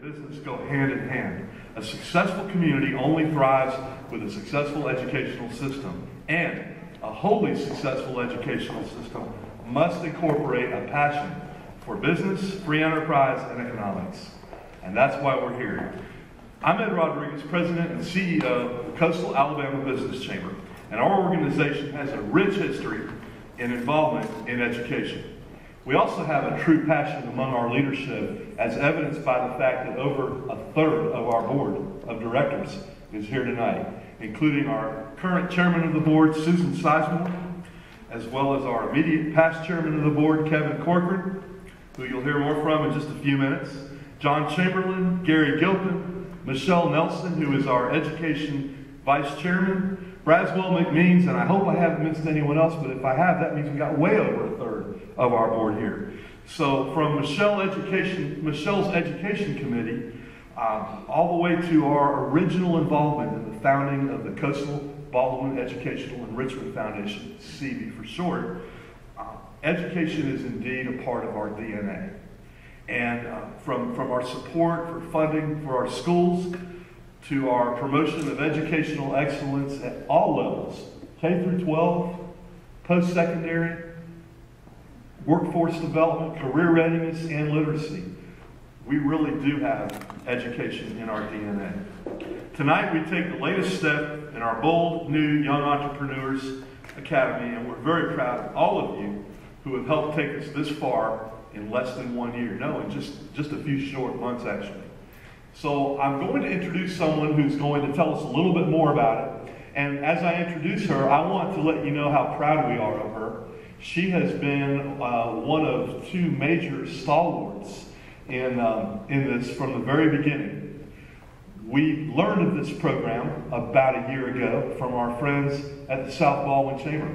business go hand in hand. A successful community only thrives with a successful educational system, and a wholly successful educational system must incorporate a passion for business, free enterprise, and economics. And that's why we're here. I'm Ed Rodriguez, President and CEO of the Coastal Alabama Business Chamber, and our organization has a rich history and involvement in education. We also have a true passion among our leadership, as evidenced by the fact that over a third of our board of directors is here tonight, including our current chairman of the board, Susan Sizemore, as well as our immediate past chairman of the board, Kevin Corcoran, who you'll hear more from in just a few minutes, John Chamberlain, Gary Gilpin, Michelle Nelson, who is our education vice chairman, Braswell McMeans, and I hope I haven't missed anyone else, but if I have, that means we got way over a third of our board here. So from Michelle's education committee, all the way to our original involvement in the founding of the Coastal Baldwin Educational Enrichment Foundation, CB for short, education is indeed a part of our DNA. And from our support for funding for our schools, to our promotion of educational excellence at all levels, K through 12, post-secondary, workforce development, career readiness, and literacy. We really do have education in our DNA. Tonight we take the latest step in our bold, new Young Entrepreneurs Academy, and we're very proud of all of you who have helped take us this far in less than 1 year. No, in just a few short months, actually. So I'm going to introduce someone who's going to tell us a little bit more about it. And as I introduce her, I want to let you know how proud we are of her. She has been one of two major stalwarts in this from the very beginning. We learned of this program about a year ago from our friends at the South Baldwin Chamber.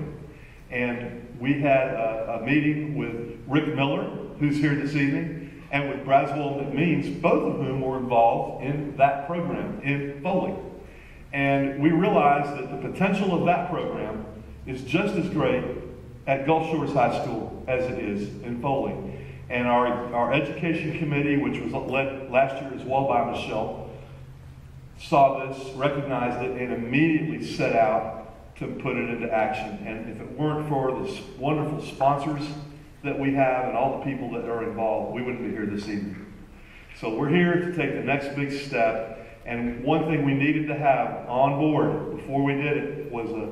And we had a meeting with Rick Miller, who's here this evening, and with Braswell McMeans, both of whom were involved in that program in Foley. And we realized that the potential of that program is just as great at Gulf Shores High School as it is in Foley. And our education committee, which was led last year as well by Michelle, saw this, recognized it, and immediately set out to put it into action. And if it weren't for the wonderful sponsors that we have and all the people that are involved, we wouldn't be here this evening. So we're here to take the next big step, and one thing we needed to have on board before we did it was a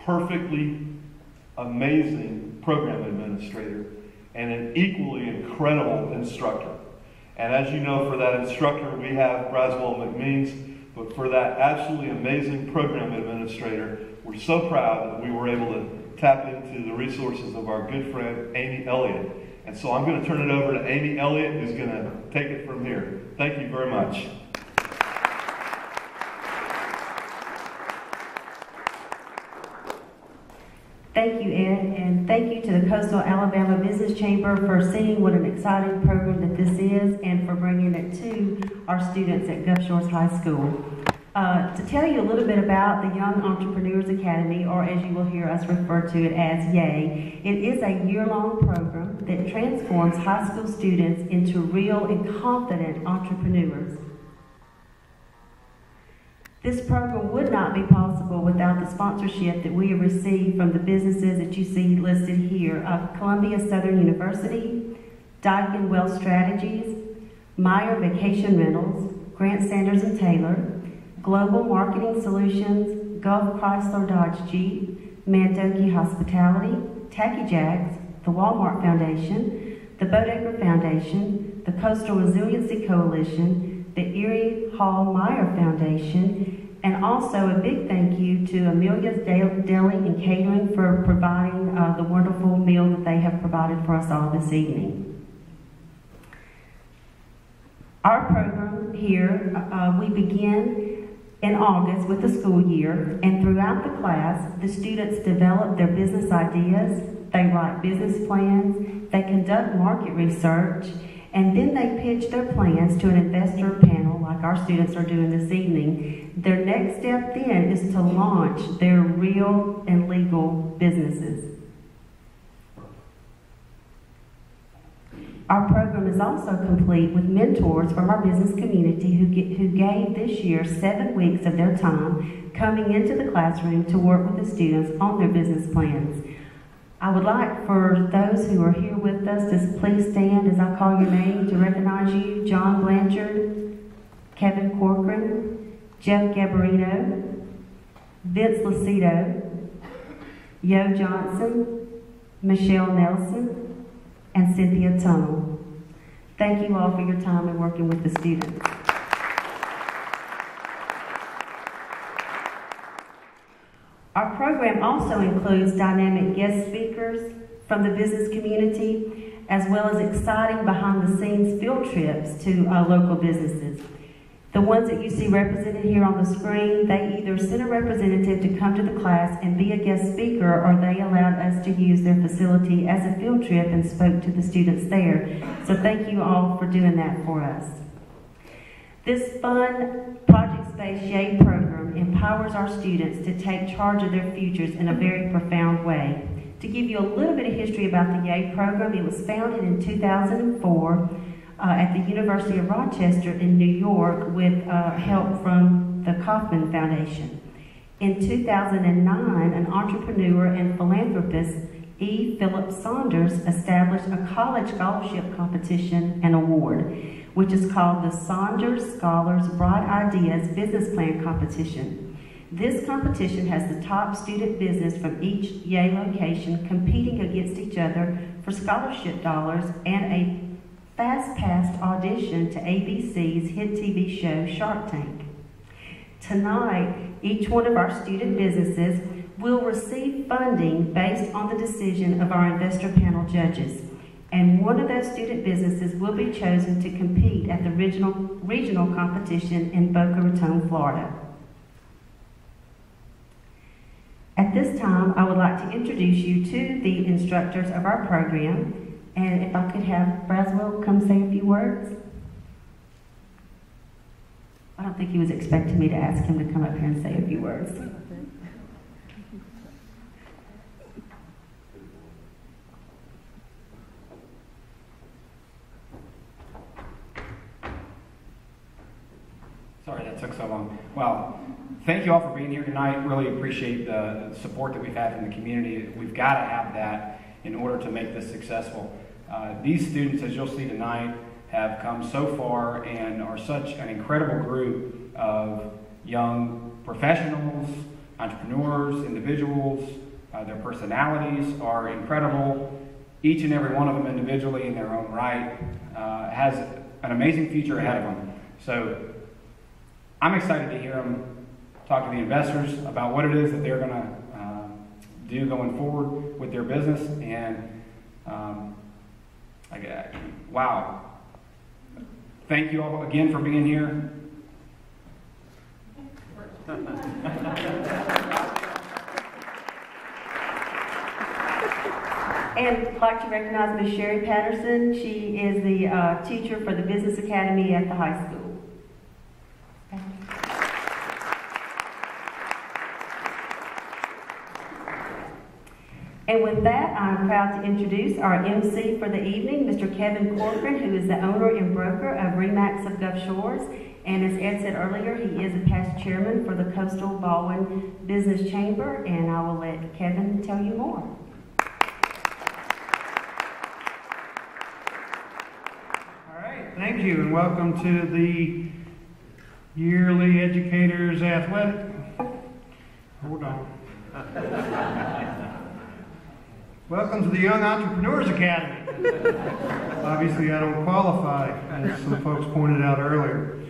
perfectly amazing program administrator and an equally incredible instructor. And as you know, for that instructor we have Braswell McMeans, but for that absolutely amazing program administrator, we're so proud that we were able to tap into the resources of our good friend, Amy Elliott. And so I'm going to turn it over to Amy Elliott, who's going to take it from here. Thank you very much. Thank you, Ed, and thank you to the Coastal Alabama Business Chamber for seeing what an exciting program that this is and for bringing it to our students at Gulf Shores High School. To tell you a little bit about the Young Entrepreneurs Academy, or as you will hear us refer to it as YEA, it is a year-long program that transforms high school students into real and confident entrepreneurs. This program would not be possible without the sponsorship that we have received from the businesses that you see listed here of Columbia Southern University, Dyke & Wells Strategies, Meyer Vacation Rentals, Grant Sanders & Taylor, Global Marketing Solutions, Gulf Chrysler Dodge Jeep, Mandoki Hospitality, Tacky Jacks, the Walmart Foundation, the Bodecker Foundation, the Coastal Resiliency Coalition, the Erie Hall Meyer Foundation, and also a big thank you to Amelia's Deli and Catering for providing the wonderful meal that they have provided for us all this evening. Our program here, we begin in August with the school year, and throughout the class, the students develop their business ideas, they write business plans, they conduct market research, and then they pitch their plans to an investor panel like our students are doing this evening. Their next step then is to launch their real and legal businesses. Our program is also complete with mentors from our business community who gave this year 7 weeks of their time coming into the classroom to work with the students on their business plans. I would like for those who are here with us to please stand as I call your name to recognize you. John Blanchard, Kevin Corcoran, Jeff Gabarino, Vince Lucido, Yo Johnson, Michelle Nelson, and Cynthia Tunnell. Thank you all for your time in working with the students. Our program also includes dynamic guest speakers from the business community, as well as exciting behind-the-scenes field trips to local businesses. The ones that you see represented here on the screen, they either sent a representative to come to the class and be a guest speaker, or they allowed us to use their facility as a field trip and spoke to the students there. So thank you all for doing that for us. This fun, project-based YEA program empowers our students to take charge of their futures in a very profound way. To give you a little bit of history about the YEA program, it was founded in 2004 at the University of Rochester in New York with help from the Kauffman Foundation. In 2009, an entrepreneur and philanthropist, E. Philip Saunders, established a college scholarship competition and award, which is called the Saunders Scholars Bright Ideas Business Plan Competition. This competition has the top student business from each YEA location competing against each other for scholarship dollars and a fast-paced audition to ABC's hit TV show Shark Tank. Tonight, each one of our student businesses will receive funding based on the decision of our investor panel judges, and one of those student businesses will be chosen to compete at the regional competition in Boca Raton, Florida. At this time, I would like to introduce you to the instructors of our program. And if I could have Braswell come say a few words. I don't think he was expecting me to ask him to come up here and say a few words. Sorry that took so long. Well, thank you all for being here tonight. Really appreciate the support that we've had from the community. We've got to have that in order to make this successful. These students, as you'll see tonight, have come so far and are such an incredible group of young professionals, entrepreneurs, individuals. Their personalities are incredible. Each and every one of them individually in their own right has an amazing future ahead of them. So I'm excited to hear them talk to the investors about what it is that they're going to do going forward with their business. And wow. Thank you all again for being here. And I'd like to recognize Ms. Sherry Patterson. She is the teacher for the Business Academy at the high school. And with that, I'm proud to introduce our MC for the evening, Mr. Kevin Corcoran, who is the owner and broker of RE/MAX of Gulf Shores. And as Ed said earlier, he is a past chairman for the Coastal Baldwin Business Chamber, and I will let Kevin tell you more. All right, thank you, and welcome to the yearly Educators Athletic. Hold on. Welcome to the Young Entrepreneurs Academy. Obviously, I don't qualify, as some folks pointed out earlier.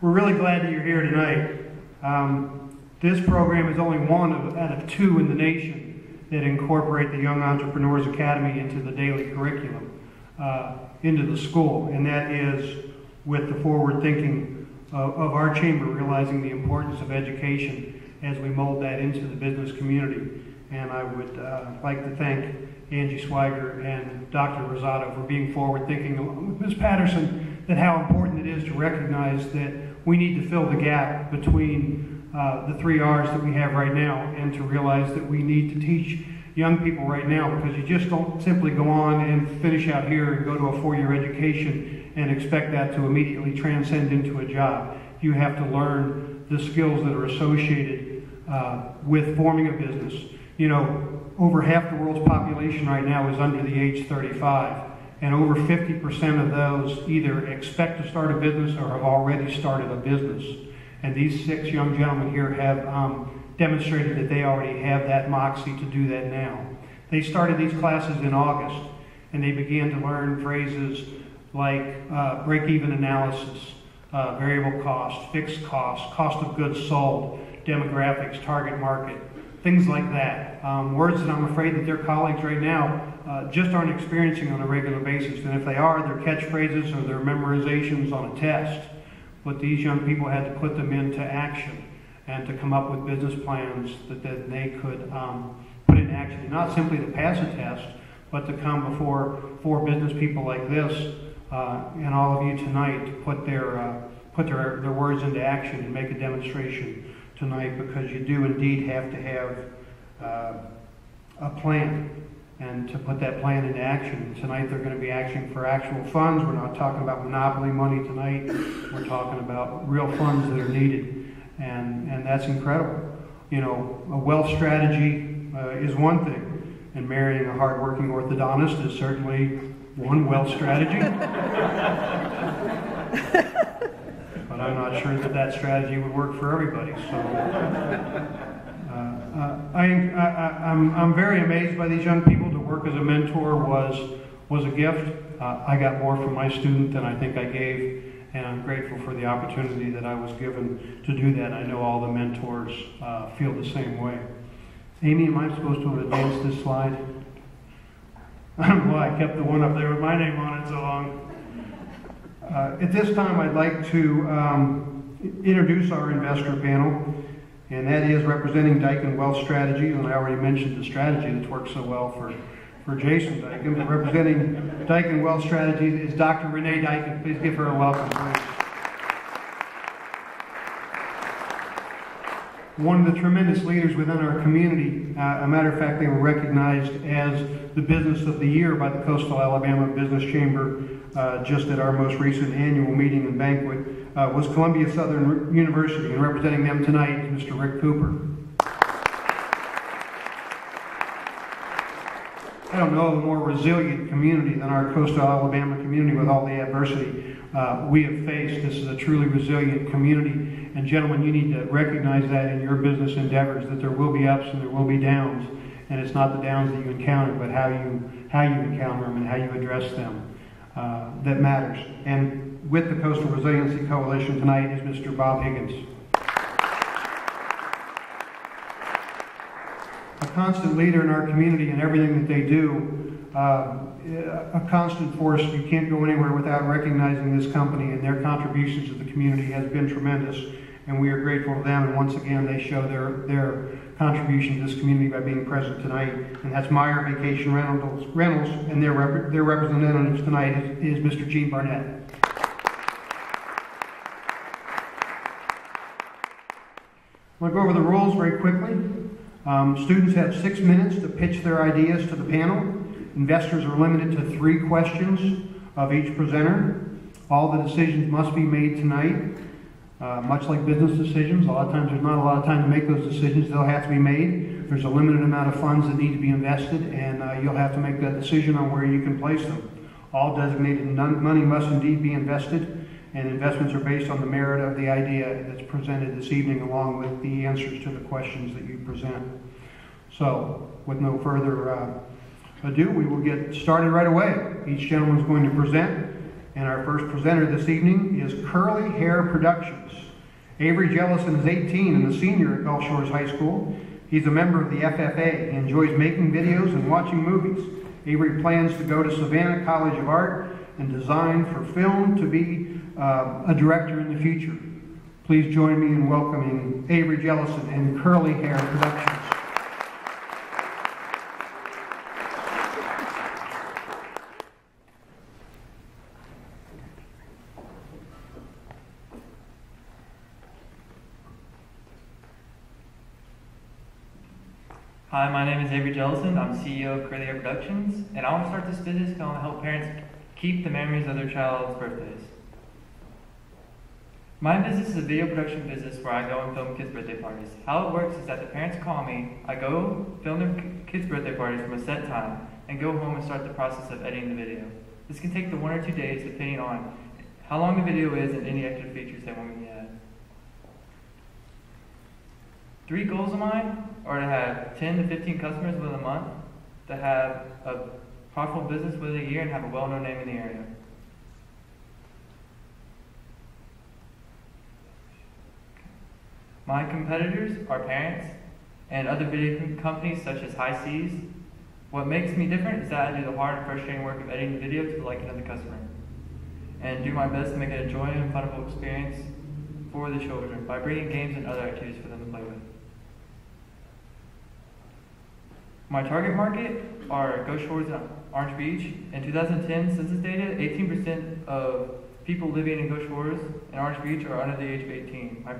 We're really glad that you're here tonight. This program is only one out of two in the nation that incorporate the Young Entrepreneurs Academy into the daily curriculum, into the school, and that is with the forward thinking of our chamber, realizing the importance of education as we mold that into the business community. And I would like to thank Angie Swiger and Dr. Rosado for being forward-thinking, along with Ms. Patterson, that how important it is to recognize that we need to fill the gap between the 3 R's that we have right now, and to realize that we need to teach young people right now, because you just don't simply go on and finish out here and go to a 4-year education and expect that to immediately transcend into a job. You have to learn the skills that are associated with forming a business. You know, over half the world's population right now is under the age 35, and over 50% of those either expect to start a business or have already started a business. And these 6 young gentlemen here have demonstrated that they already have that moxie to do that now. They started these classes in August, and they began to learn phrases like break-even analysis, variable cost, fixed cost, cost of goods sold, demographics, target market, things like that. Words that I'm afraid that their colleagues right now just aren't experiencing on a regular basis. And if they are, they're catchphrases or they're memorizations on a test. But these young people had to put them into action and to come up with business plans that they could put in action. Not simply to pass a test, but to come before 4 business people like this and all of you tonight to put their words into action and make a demonstration tonight, because you do indeed have to have a plan and to put that plan into action. Tonight they're going to be asking for actual funds. We're not talking about monopoly money tonight. We're talking about real funds that are needed, and that's incredible. You know, a wealth strategy is one thing, and marrying a hardworking orthodontist is certainly one wealth strategy. But I'm not sure that strategy would work for everybody. So I'm very amazed by these young people. To work as a mentor was a gift. I got more from my student than I think I gave, and I'm grateful for the opportunity that I was given to do that. I know all the mentors feel the same way. Amy, am I supposed to advance this slide? I don't know why I kept the one up there with my name on it so long. At this time, I'd like to introduce our investor panel, and that is representing Daikin Wealth Strategies, and I already mentioned the strategy that's worked so well for Jason Daikin, but representing Daikin Wealth Strategies is Dr. Renee Daikin. Please give her a welcome, please. One of the tremendous leaders within our community. A matter of fact, they were recognized as the Business of the Year by the Coastal Alabama Business Chamber just at our most recent annual meeting and banquet, was Columbia Southern University, and representing them tonight is Mr. Rick Cooper. I don't know of a more resilient community than our Coastal Alabama community with all the adversity we have faced. This is a truly resilient community. And gentlemen, you need to recognize that in your business endeavors, that there will be ups and there will be downs. And it's not the downs that you encounter, but how you encounter them and how you address them that matters. And with the Coastal Resiliency Coalition tonight is Mr. Bob Higgins. A constant leader in our community and everything that they do, a constant force. You can't go anywhere without recognizing this company, and their contributions to the community has been tremendous, and we are grateful to them. And once again, they show their contribution to this community by being present tonight, and that's Meyer Vacation Rentals, and their representatives tonight is Mr. Gene Barnett. I'm going to go over the rules very quickly. Students have 6 minutes to pitch their ideas to the panel. Investors are limited to 3 questions of each presenter. All the decisions must be made tonight. Much like business decisions, a lot of times there's not a lot of time to make those decisions. They'll have to be made. There's a limited amount of funds that need to be invested, and you'll have to make that decision on where you can place them. All designated money must indeed be invested, and investments are based on the merit of the idea that's presented this evening, along with the answers to the questions that you present. So, with no further ado, we will get started right away. Each gentleman is going to present, and our first presenter this evening is Curly Hair Productions. Avery Jellison is 18 and a senior at Gulf Shores High School. He's a member of the FFA. He enjoys making videos and watching movies. Avery plans to go to Savannah College of Art and Design for film to be a director in the future. Please join me in welcoming Avery Jellison and Curly Hair Productions. Hi, my name is Avery Jellison. I'm CEO of Curly Hair Productions, and I want to start this business to help parents keep the memories of their child's birthdays. My business is a video production business where I go and film kids' birthday parties. How it works is that the parents call me, I go film their kids' birthday parties from a set time, and go home and start the process of editing the video. This can take 1 or 2 days depending on how long the video is and any extra features they want me to add. 3 goals of mine are to have 10 to 15 customers within a month, to have a profitable business within a year, and have a well-known name in the area. My competitors are parents and other video companies such as High Seas. What makes me different is that I do the hard and frustrating work of editing the video to the liking of the customer, and do my best to make it a enjoyable and funnable experience for the children by bringing games and other activities for them to play with. My target market are Gulf Shores and Orange Beach. In 2010 census data, 18% of people living in Gulf Shores and Orange Beach are under the age of 18. My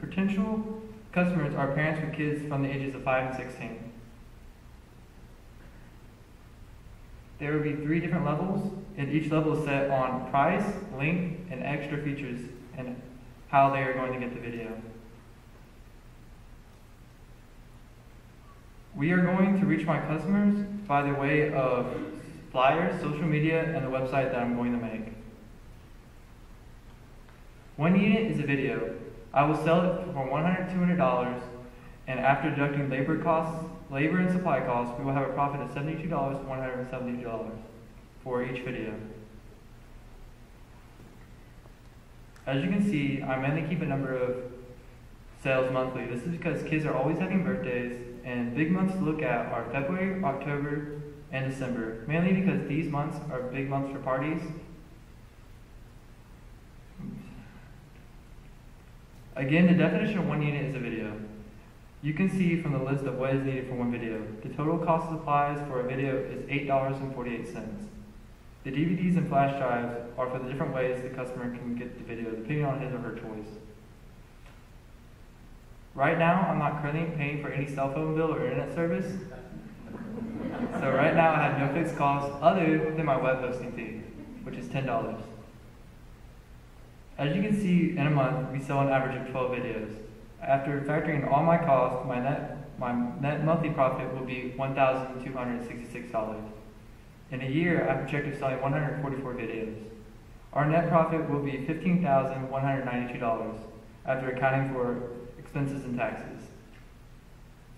potential customers are parents with kids from the ages of 5 and 16. There will be 3 different levels, and each level is set on price, length, and extra features, and how they are going to get the video. We are going to reach my customers by the way of flyers, social media, and the website that I'm going to make. 1 unit is a video. I will sell it for $100 to $200, and after deducting labor and supply costs, we will have a profit of $72 to $172 for each video. As you can see, I mainly keep a number of sales monthly. This is because kids are always having birthdays, and big months to look at are February, October, and December, mainly because these months are big months for parties. Again, the definition of 1 unit is a video. You can see from the list of what is needed for 1 video. The total cost of supplies for a video is $8.48. The DVDs and flash drives are for the different ways the customer can get the video, depending on his or her choice. Right now, I'm not currently paying for any cell phone bill or internet service. So right now, I have no fixed costs other than my web hosting fee, which is $10. As you can see, in a month, we sell an average of 12 videos. After factoring all my costs, my net monthly profit will be $1,266. In a year, I project of selling 144 videos. Our net profit will be $15,192 after accounting for expenses and taxes.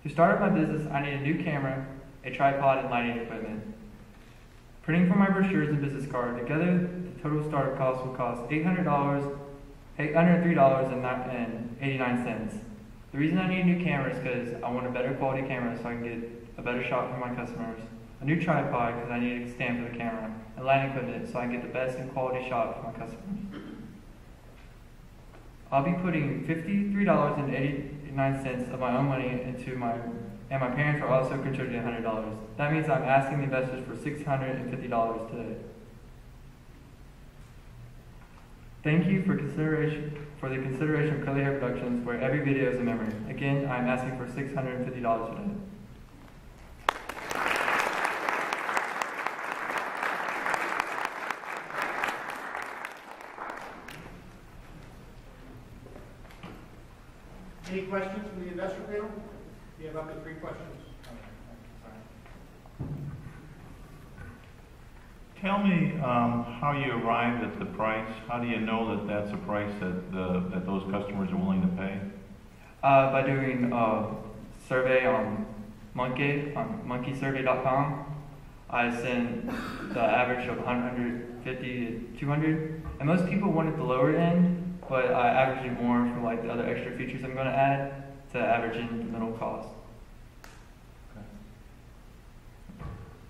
To start up my business, I need a new camera, a tripod, and lighting equipment. Printing for my brochures and business card, together the total startup cost will cost $803.89. The reason I need a new camera is because I want a better quality camera so I can get a better shot for my customers, a new tripod because I need a stand for the camera, and lighting equipment so I can get the best and quality shot for my customers. I'll be putting $53.89 of my own money into and my parents are also contributing $100. That means I'm asking the investors for $650 today. Thank you for the consideration of Curly Hair Productions, where every video is a memory. Again, I'm asking for $650 today. Any questions from the investor panel? You have up to 3 questions. Tell me how you arrived at the price. How do you know that that's a price that those customers are willing to pay? By doing a survey on monkeysurvey.com. I sent the average of 150 to 200, and most people wanted the lower end, but I averaged it more for like the other extra features I'm going to add to average in the middle cost.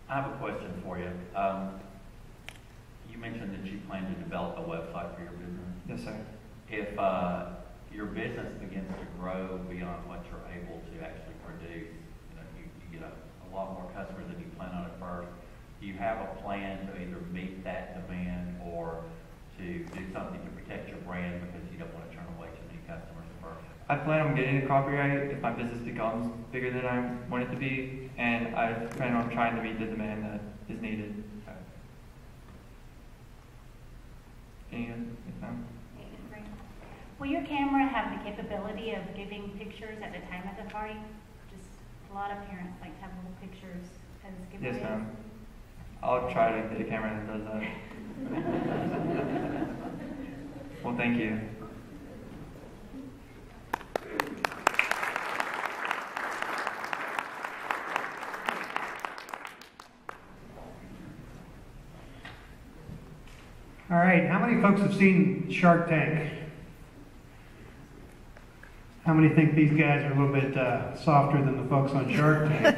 I have a question for you. You mentioned that you plan to develop a website for your business. Yes, sir. If your business begins to grow beyond what you're able to actually produce, you get a lot more customers than you plan on at first, do you have a plan to either meet that demand or to do something to protect your brand because you don't want to turn away too many customers at first? I plan on getting a copyright if my business becomes bigger than I want it to be, and I plan on trying to meet the demand that is needed. And, Great. Will your camera have the capability of giving pictures at the time of the party? Just a lot of parents like to have little pictures as giveaways. yes, ma'am. I'll try to get a camera that does that. Well, thank you. All right, how many folks have seen Shark Tank? How many think these guys are a little bit softer than the folks on Shark Tank?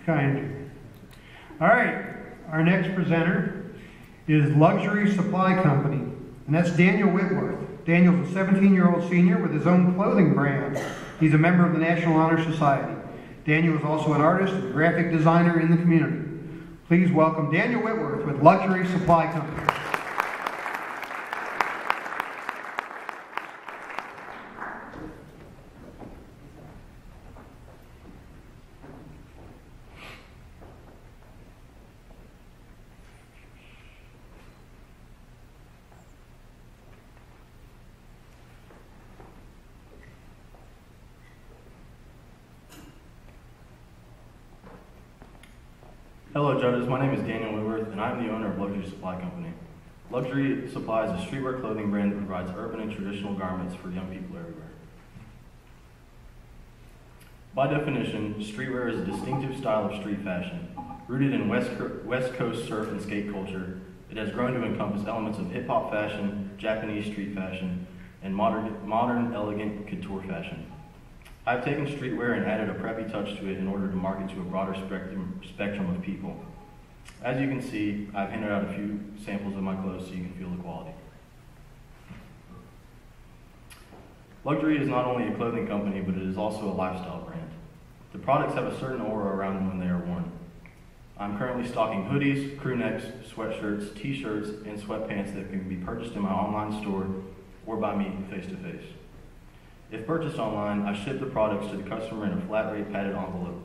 Kinder. All right, our next presenter is Luxury Supply Company, and that's Daniel Whitworth. Daniel's a 17-year-old senior with his own clothing brand. He's a member of the National Honor Society. Daniel is also an artist and graphic designer in the community. Please welcome Daniel Whitworth with Luxury Supply Company. Hello judges, my name is Daniel Whitworth and I'm the owner of Luxury Supply Company. Luxury Supply is a streetwear clothing brand that provides urban and traditional garments for young people everywhere. By definition, streetwear is a distinctive style of street fashion. Rooted in West Coast surf and skate culture, it has grown to encompass elements of hip-hop fashion, Japanese street fashion, and modern elegant couture fashion. I've taken streetwear and added a preppy touch to it in order to market to a broader spectrum of people. As you can see, I've handed out a few samples of my clothes so you can feel the quality. Luxury is not only a clothing company, but it is also a lifestyle brand. The products have a certain aura around them when they are worn. I'm currently stocking hoodies, crew necks, sweatshirts, t-shirts, and sweatpants that can be purchased in my online store or by me face-to-face. If purchased online, I ship the products to the customer in a flat-rate padded envelope.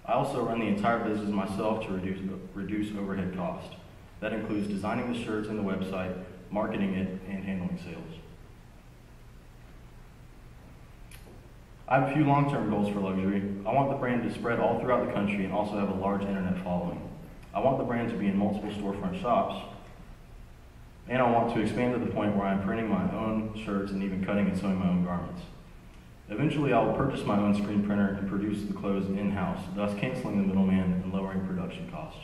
I also run the entire business myself to reduce overhead cost. That includes designing the shirts and the website, marketing it, and handling sales. I have a few long-term goals for Luxury. I want the brand to spread all throughout the country and also have a large internet following. I want the brand to be in multiple storefront shops, and I want to expand to the point where I'm printing my own shirts and even cutting and sewing my own garments. Eventually, I will purchase my own screen printer and produce the clothes in-house, thus canceling the middleman and lowering production costs.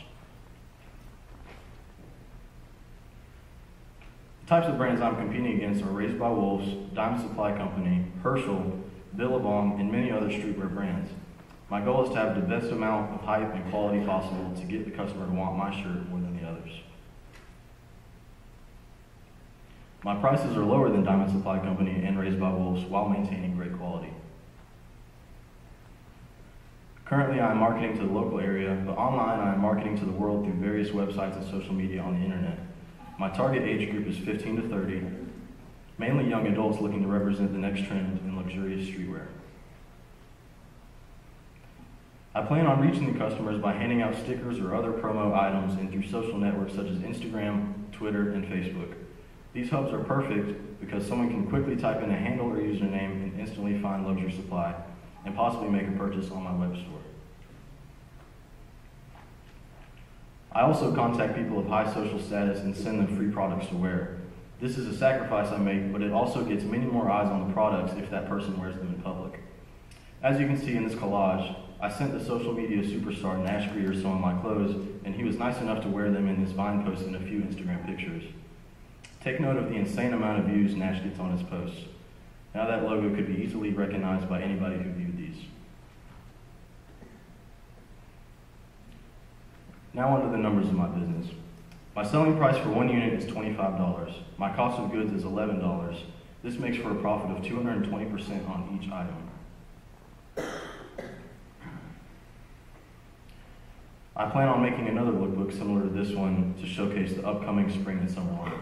The types of brands I'm competing against are Raised by Wolves, Diamond Supply Company, Herschel, Billabong, and many other streetwear brands. My goal is to have the best amount of hype and quality possible to get the customer to want my shirt more than the others. My prices are lower than Diamond Supply Company and Raised by Wolves while maintaining great quality. Currently, I am marketing to the local area, but online I am marketing to the world through various websites and social media on the internet. My target age group is 15 to 30, mainly young adults looking to represent the next trend in luxurious streetwear. I plan on reaching the customers by handing out stickers or other promo items and through social networks such as Instagram, Twitter, and Facebook. These hubs are perfect because someone can quickly type in a handle or username and instantly find Luxury Supply and possibly make a purchase on my web store. I also contact people of high social status and send them free products to wear. This is a sacrifice I make, but it also gets many more eyes on the products if that person wears them in public. As you can see in this collage, I sent the social media superstar Nash Greer some of my clothes, and he was nice enough to wear them in his Vine post and a few Instagram pictures. Take note of the insane amount of views Nash gets on his posts. Now that logo could be easily recognized by anybody who viewed these. Now onto the numbers of my business. My selling price for one unit is $25. My cost of goods is $11. This makes for a profit of 220% on each item. I plan on making another lookbook similar to this one to showcase the upcoming spring and summer line.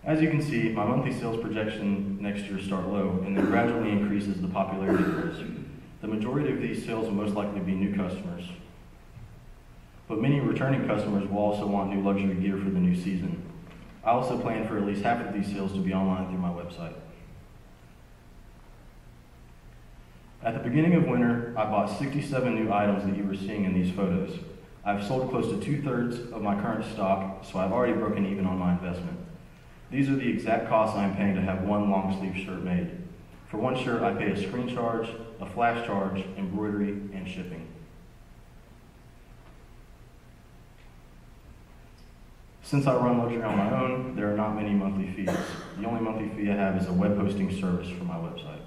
As you can see, my monthly sales projection next year start low and then gradually increases the popularity grows. The majority of these sales will most likely be new customers. But many returning customers will also want new luxury gear for the new season. I also plan for at least half of these sales to be online through my website. At the beginning of winter, I bought 67 new items that you were seeing in these photos. I've sold close to 2/3 of my current stock, so I've already broken even on my investment. These are the exact costs I'm paying to have one long sleeve shirt made. For one shirt, I pay a screen charge, a flash charge, embroidery, and shipping. Since I run luxury on my own, there are not many monthly fees. The only monthly fee I have is a web hosting service for my website.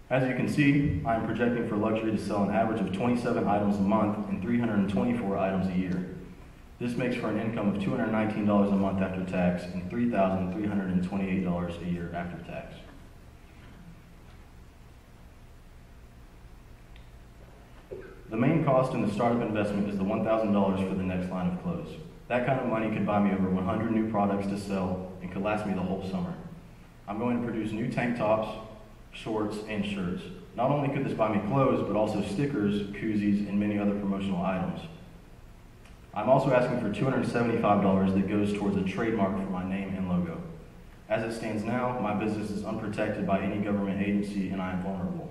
As you can see, I am projecting for luxury to sell an average of 27 items a month and 324 items a year. This makes for an income of $219 a month after tax and $3,328 a year after tax. The main cost in the startup investment is the $1,000 for the next line of clothes. That kind of money could buy me over 100 new products to sell and could last me the whole summer. I'm going to produce new tank tops, shorts, and shirts. Not only could this buy me clothes, but also stickers, koozies, and many other promotional items. I'm also asking for $275 that goes towards a trademark for my name and logo. As it stands now, my business is unprotected by any government agency and I am vulnerable.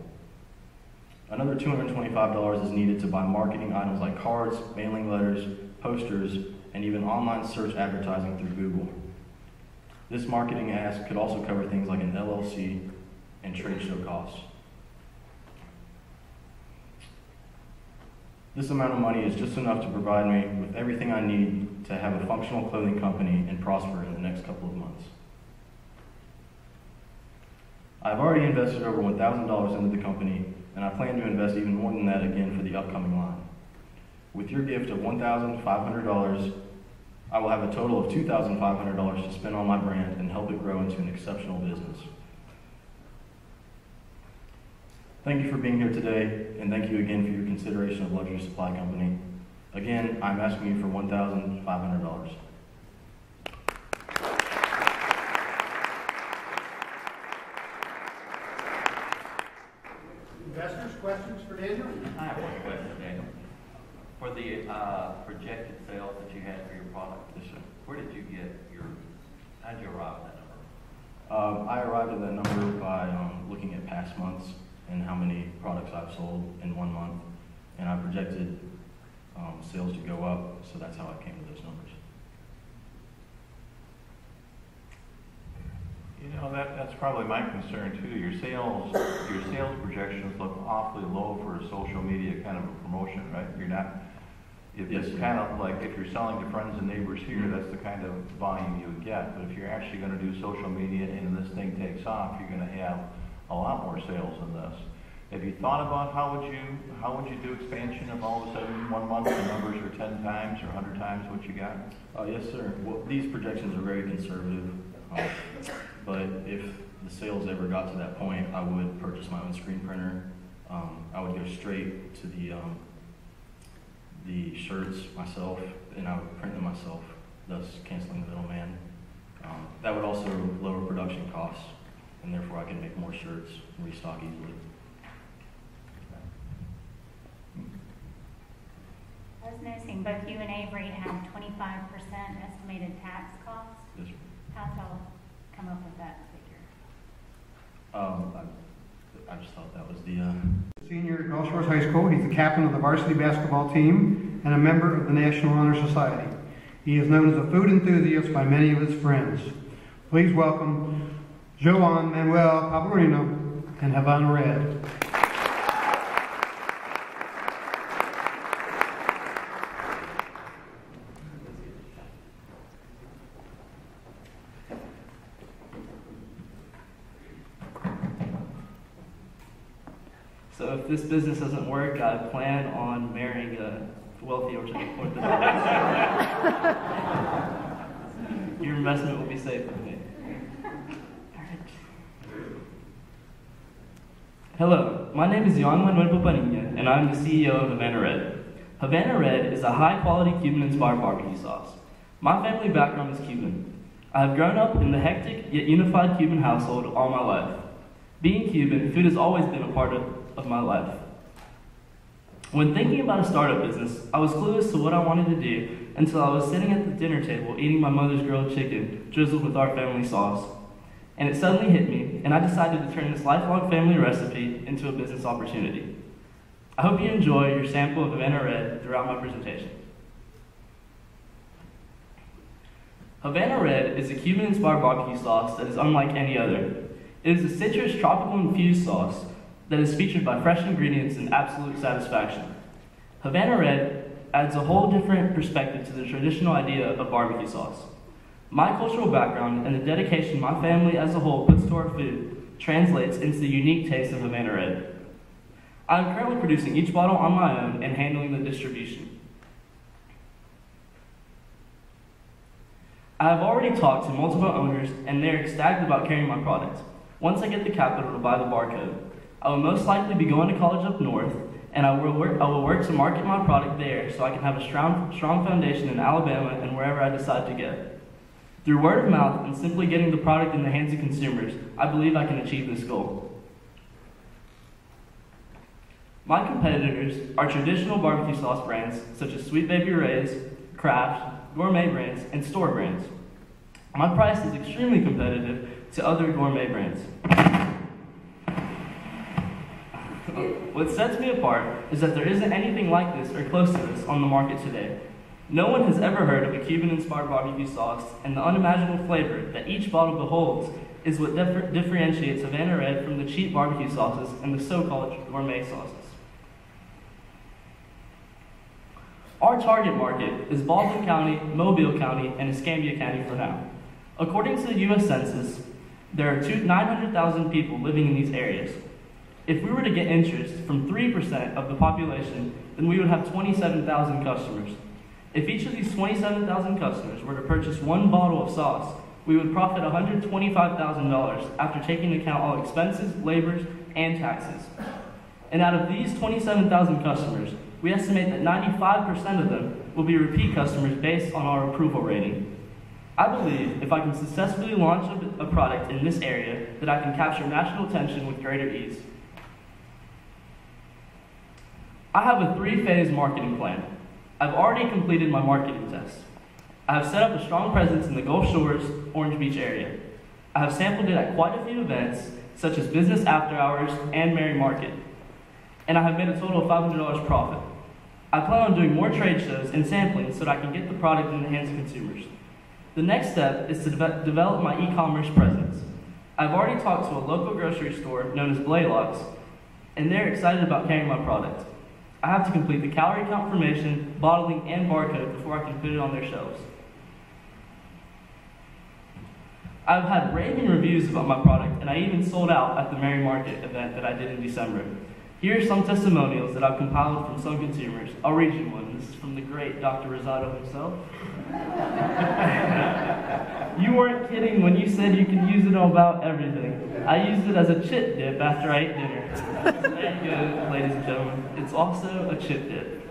Another $225 is needed to buy marketing items like cards, mailing letters, posters, and even online search advertising through Google. This marketing ask could also cover things like an LLC and trade show costs. This amount of money is just enough to provide me with everything I need to have a functional clothing company and prosper in the next couple of months. I've already invested over $1,000 into the company, and I plan to invest even more than that again for the upcoming line. With your gift of $1,500, I will have a total of $2,500 to spend on my brand and help it grow into an exceptional business. Thank you for being here today, and thank you again for your consideration of Luxury Supply Company. Again, I'm asking you for $1,500. Investors, questions for Daniel? I have one question, Daniel. For the projected sales that you had for your product, where did you get how did you arrive at that number? I arrived at that number by looking at past months and how many products I've sold in 1 month, and I projected sales to go up, so that's how I came to those numbers. You know, that's probably my concern too. Your sales projections look awfully low for a social media kind of a promotion, right? You're not. It's kind of like if you're selling to friends and neighbors here, that's the kind of volume you would get. But if you're actually going to do social media and this thing takes off, you're going to have a lot more sales than this. Have you thought about how would you do expansion if all of a sudden 1 month the numbers are 10 times or 100 times what you got? Yes, sir. Well, these projections are very conservative, but if the sales ever got to that point, I would purchase my own screen printer. I would go straight to the shirts myself, and I would print them myself, thus canceling the middleman. That would also lower production costs, and therefore I can make more shirts and restock easily. I was noticing both you and Avery have 25% estimated tax cost. Yes, sir. How'd y'all come up with that figure? I just thought that was the... Senior at Gulf Shores High School, he's the captain of the varsity basketball team and a member of the National Honor Society. He is known as a food enthusiast by many of his friends. Please welcome Joan Manuel Paparino and Havana Red. So if this business doesn't work, I plan on marrying a wealthy Orthodox. Your investment will be safe with me. Hello, my name is Juan Manuel Paparino, and I'm the CEO of Havana Red. Havana Red is a high-quality Cuban-inspired barbecue sauce. My family background is Cuban. I have grown up in the hectic yet unified Cuban household all my life. Being Cuban, food has always been a part of my life. When thinking about a startup business, I was clueless to what I wanted to do until I was sitting at the dinner table eating my mother's grilled chicken drizzled with our family sauce. And it suddenly hit me, and I decided to turn this lifelong family recipe into a business opportunity. I hope you enjoy your sample of Havana Red throughout my presentation. Havana Red is a Cuban-inspired barbecue sauce that is unlike any other. It is a citrus tropical-infused sauce that is featured by fresh ingredients and absolute satisfaction. Havana Red adds a whole different perspective to the traditional idea of barbecue sauce. My cultural background and the dedication my family as a whole puts to our food translates into the unique taste of Havana Red. I am currently producing each bottle on my own and handling the distribution. I have already talked to multiple owners and they're ecstatic about carrying my product. Once I get the capital to buy the barcode, I will most likely be going to college up north, and I will work to market my product there so I can have a strong foundation in Alabama and wherever I decide to go. Through word of mouth and simply getting the product in the hands of consumers, I believe I can achieve this goal. My competitors are traditional barbecue sauce brands such as Sweet Baby Ray's, Kraft, gourmet brands, and store brands. My price is extremely competitive to other gourmet brands. What sets me apart is that there isn't anything like this or close to this on the market today. No one has ever heard of a Cuban-inspired barbecue sauce, and the unimaginable flavor that each bottle beholds is what differentiates Havana Red from the cheap barbecue sauces and the so-called gourmet sauces. Our target market is Baldwin County, Mobile County, and Escambia County for now. According to the U.S. Census, there are 900,000 people living in these areas. If we were to get interest from 3% of the population, then we would have 27,000 customers. If each of these 27,000 customers were to purchase one bottle of sauce, we would profit $125,000 after taking into account all expenses, labors, and taxes. And out of these 27,000 customers, we estimate that 95% of them will be repeat customers based on our approval rating. I believe if I can successfully launch a product in this area, that I can capture national attention with greater ease. I have a 3-phase marketing plan. I've already completed my marketing test. I have set up a strong presence in the Gulf Shores, Orange Beach area. I have sampled it at quite a few events, such as Business After Hours and Mary Market. And I have made a total of $500 profit. I plan on doing more trade shows and sampling so that I can get the product in the hands of consumers. The next step is to develop my e-commerce presence. I've already talked to a local grocery store known as Blaylock's, and they're excited about carrying my product. I have to complete the calorie confirmation, bottling, and barcode before I can put it on their shelves. I've had raving reviews about my product, and I even sold out at the Mary Market event that I did in December. Here are some testimonials that I've compiled from some consumers. I'll read you one. This is from the great Dr. Rosado himself. You weren't kidding when you said you can use it on about everything. I used it as a chip dip after I ate dinner. There you go, ladies and gentlemen. It's also a chip dip.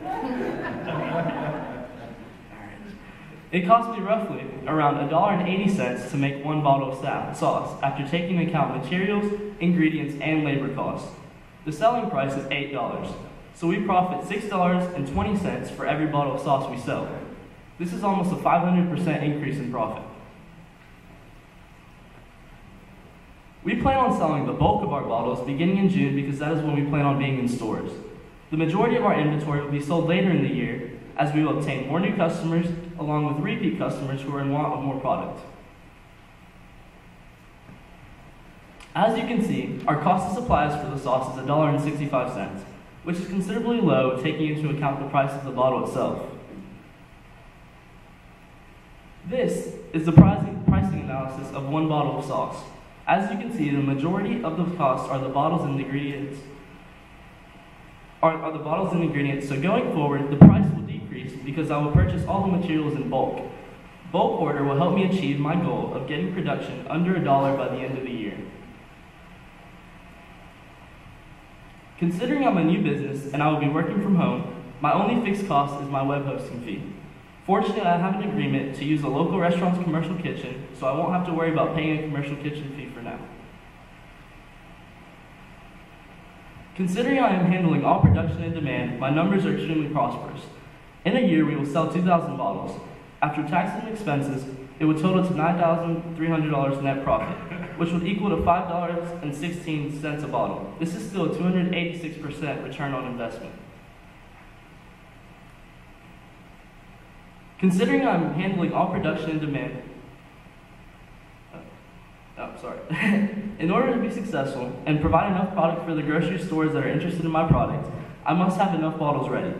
It cost me roughly around $1.80 to make one bottle of sauce after taking into account materials, ingredients, and labor costs. The selling price is $8, so we profit $6.20 for every bottle of sauce we sell. This is almost a 500% increase in profit. We plan on selling the bulk of our bottles beginning in June because that is when we plan on being in stores. The majority of our inventory will be sold later in the year as we will obtain more new customers along with repeat customers who are in want of more product. As you can see, our cost of supplies for the sauce is $1.65, which is considerably low taking into account the price of the bottle itself. This is the pricing analysis of one bottle of sauce. As you can see, the majority of the costs are the bottles and ingredients. So going forward, the price will decrease because I will purchase all the materials in bulk. Bulk order will help me achieve my goal of getting production under $1 by the end of the year. Considering I'm a new business and I will be working from home, My only fixed cost is my web hosting fee. Fortunately, I have an agreement to use a local restaurant's commercial kitchen, so I won't have to worry about paying a commercial kitchen fee for now. Considering I am handling all production and demand, my numbers are extremely prosperous. In a year, we will sell 2,000 bottles. After taxes and expenses, it would total to $9,300 net profit, which would equal to $5.16 a bottle. This is still a 286% return on investment. Considering I'm handling all production and demand, in order to be successful and provide enough product for the grocery stores that are interested in my product, I must have enough bottles ready.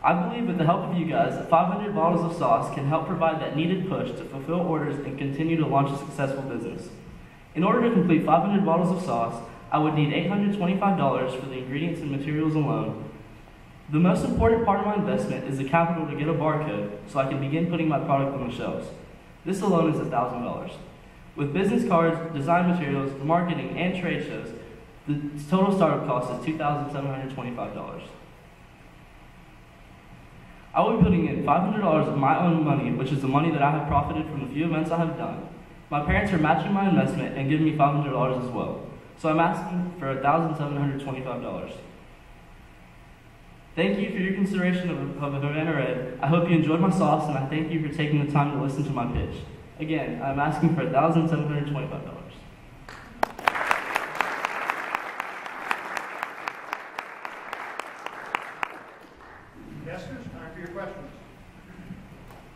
I believe with the help of you guys that 500 bottles of sauce can help provide that needed push to fulfill orders and continue to launch a successful business. In order to complete 500 bottles of sauce, I would need $825 for the ingredients and materials alone. The most important part of my investment is the capital to get a barcode so I can begin putting my product on the shelves. This alone is $1,000. With business cards, design materials, marketing, and trade shows, the total startup cost is $2,725. I will be putting in $500 of my own money, which is the money that I have profited from the few events I have done. My parents are matching my investment and giving me $500 as well. So I'm asking for $1,725. Thank you for your consideration of Havana Red. I hope you enjoyed my sauce, and I thank you for taking the time to listen to my pitch. Again, I'm asking for $1,725. Time for your questions.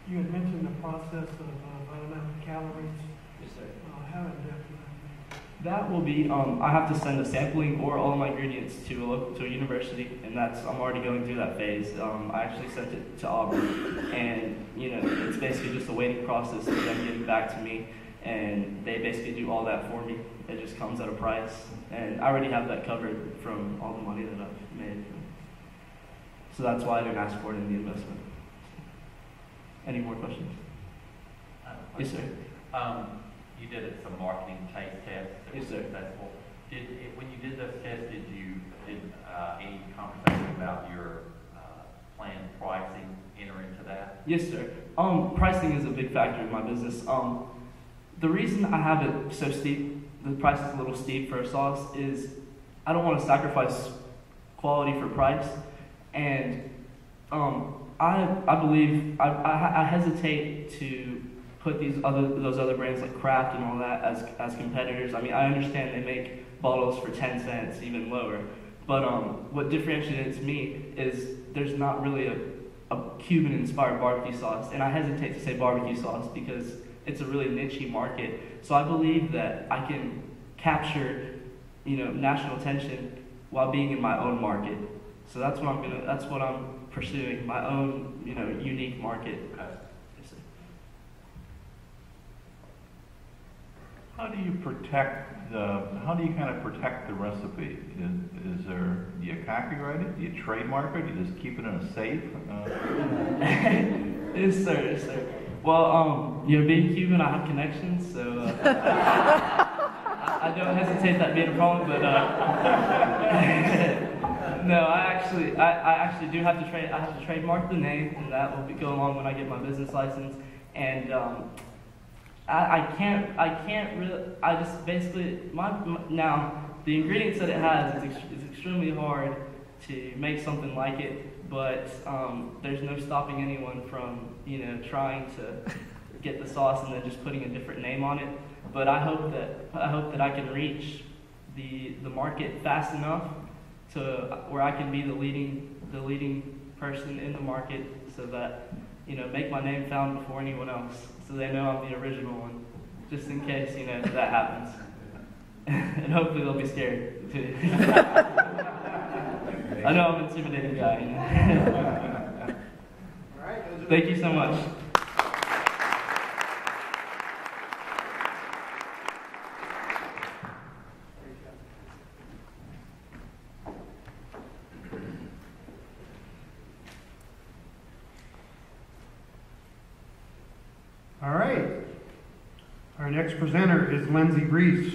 You had mentioned the process of running out the calories. Yes, sir. How in-depth would that be? That will be, I have to send a sampling or all my ingredients to a university, and I'm already going through that phase. I actually sent it to Auburn, and it's basically just a waiting process of them getting back to me, and they basically do all that for me. It just comes at a price, and I already have that covered from all the money that I've made. So that's why I didn't ask for it in the investment. Any more questions? Yes, sir. You did some marketing taste tests that Yes, were sir. successful. When you did those tests, did any conversation about your planned pricing enter into that? Yes, sir. Pricing is a big factor in my business. The reason I have it so steep, the price is a little steep for a sauce, is I don't want to sacrifice quality for price. And I believe I hesitate to put those other brands like Kraft and all that as competitors. I mean, I understand they make bottles for 10 cents, even lower. But what differentiates me is there's not really a Cuban-inspired barbecue sauce, and I hesitate to say barbecue sauce because it's a really niche market. So I believe that I can capture, national attention while being in my own market. So that's what I'm pursuing, my own, unique market. How do you kind of protect the recipe? Do you copyright it? Do you trademark it? Do you just keep it in a safe? Yes, sir. Yes, sir. Well, being Cuban, I have connections, so I don't hesitate that being a problem. But no, I actually do have to I have to trademark the name, and that will go along when I get my business license. And I just basically now the ingredients that it has is extremely hard to make something like it, but there's no stopping anyone from trying to get the sauce and then just putting a different name on it. But I hope that I can reach the market fast enough to where I can be the leading person in the market, so that make my name found before anyone else, so they know I'm the original one, just in case that happens. And hopefully they'll be scared too. I know I'm an intimidating guy. All right. Thank you so much. All right. Our next presenter is Lindsey Reese.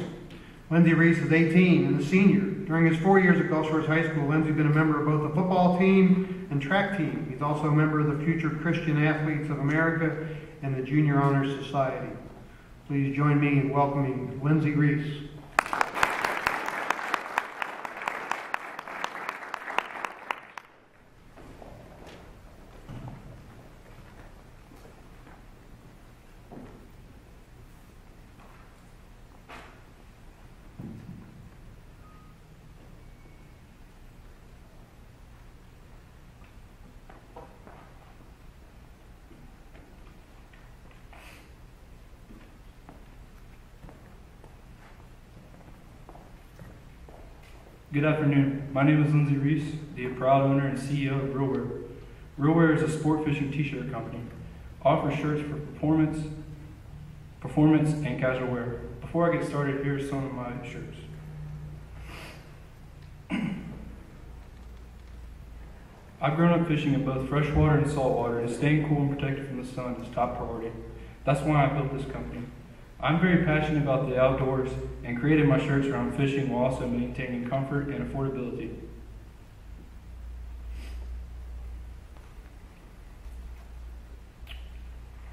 Lindsey Reese is 18 and a senior. During his 4 years at Gulf Shores High School, Lindsey's been a member of both the football team and track team. He's also a member of the Future Christian Athletes of America and the Junior Honor Society. Please join me in welcoming Lindsay Reese. Good afternoon. My name is Lindsay Reese, the proud owner and CEO of RealWear. RealWear is a sport fishing t-shirt company. I offer shirts for performance, and casual wear. Before I get started, here are some of my shirts. I've grown up fishing in both freshwater and saltwater, and staying cool and protected from the sun is top priority. That's why I built this company. I'm very passionate about the outdoors and created my shirts around fishing while also maintaining comfort and affordability.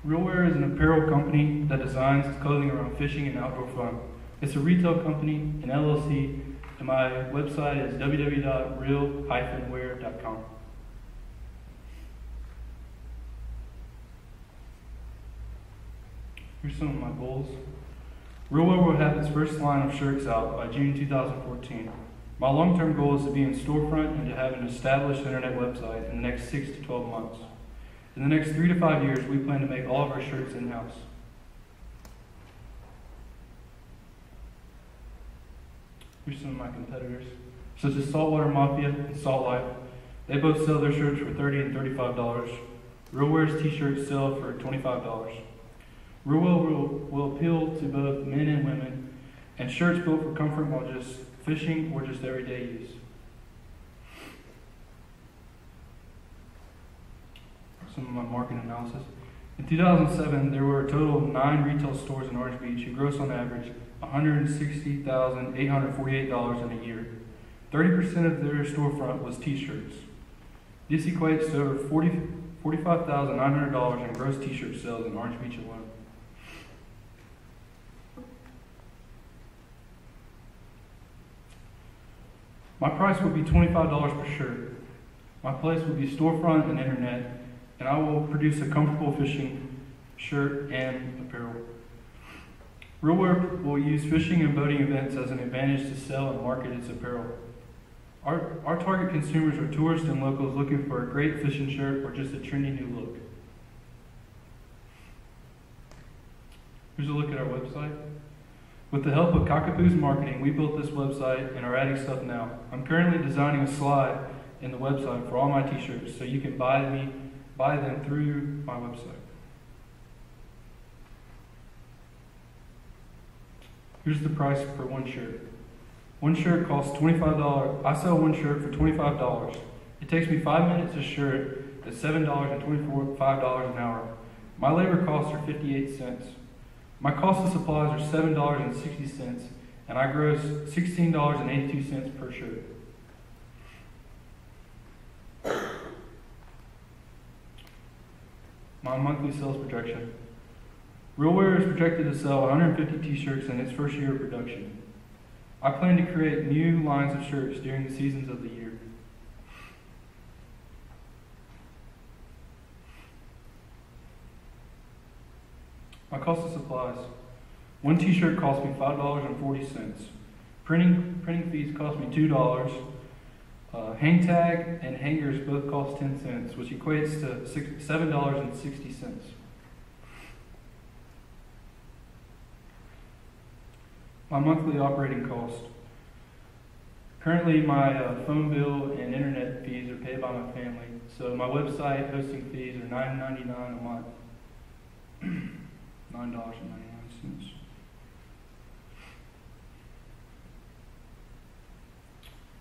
RealWear is an apparel company that designs clothing around fishing and outdoor fun. It's a retail company, an LLC, and my website is www.real-wear.com. Here's some of my goals. RealWear will have its first line of shirts out by June 2014. My long-term goal is to be in storefront and to have an established internet website in the next 6 to 12 months. In the next 3 to 5 years, we plan to make all of our shirts in-house. Here's some of my competitors, such as Saltwater Mafia and Salt Life. They both sell their shirts for $30 and $35. RealWear's t-shirts sell for $25. RealWear will appeal to both men and women, and shirts built for comfort while just fishing or just everyday use. Some of my market analysis. In 2007, there were a total of 9 retail stores in Orange Beach who grossed on average $160,848 in a year. 30% of their storefront was t-shirts. This equates to over $45,900 in gross t-shirt sales in Orange Beach alone. My price will be $25 per shirt. My place will be storefront and internet, and I will produce a comfortable fishing shirt and apparel. RealWear will use fishing and boating events as an advantage to sell and market its apparel. Our target consumers are tourists and locals looking for a great fishing shirt or just a trendy new look. Here's a look at our website. With the help of Cockapoo's marketing, we built this website and are adding stuff now. I'm currently designing a slide in the website for all my t-shirts, so you can buy them through my website. Here's the price for one shirt. One shirt costs $25. I sell one shirt for $25. It takes me 5 minutes a shirt at $7.25 an hour. My labor costs are 58 cents. My cost of supplies are $7.60, and I gross $16.82 per shirt. My monthly sales projection. RealWear is projected to sell 150 t-shirts in its first year of production. I plan to create new lines of shirts during the seasons of the year. My cost of supplies. One t-shirt cost me $5.40. Printing fees cost me $2. Hang tag and hangers both cost 10 cents, which equates to $7.60. My monthly operating cost. Currently, my phone bill and internet fees are paid by my family, so my website hosting fees are $9.99 a month. $9.99.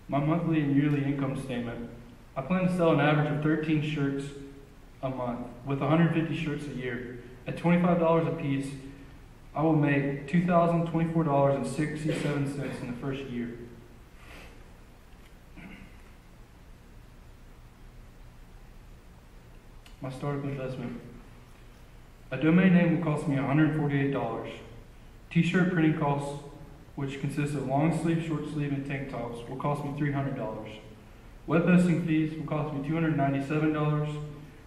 My monthly and yearly income statement. I plan to sell an average of 13 shirts a month with 150 shirts a year. At $25 a piece, I will make $2,024.67 in the first year. My startup investment. A domain name will cost me $148. T-shirt printing costs, which consists of long sleeve, short sleeve, and tank tops, will cost me $300. Web hosting fees will cost me $297.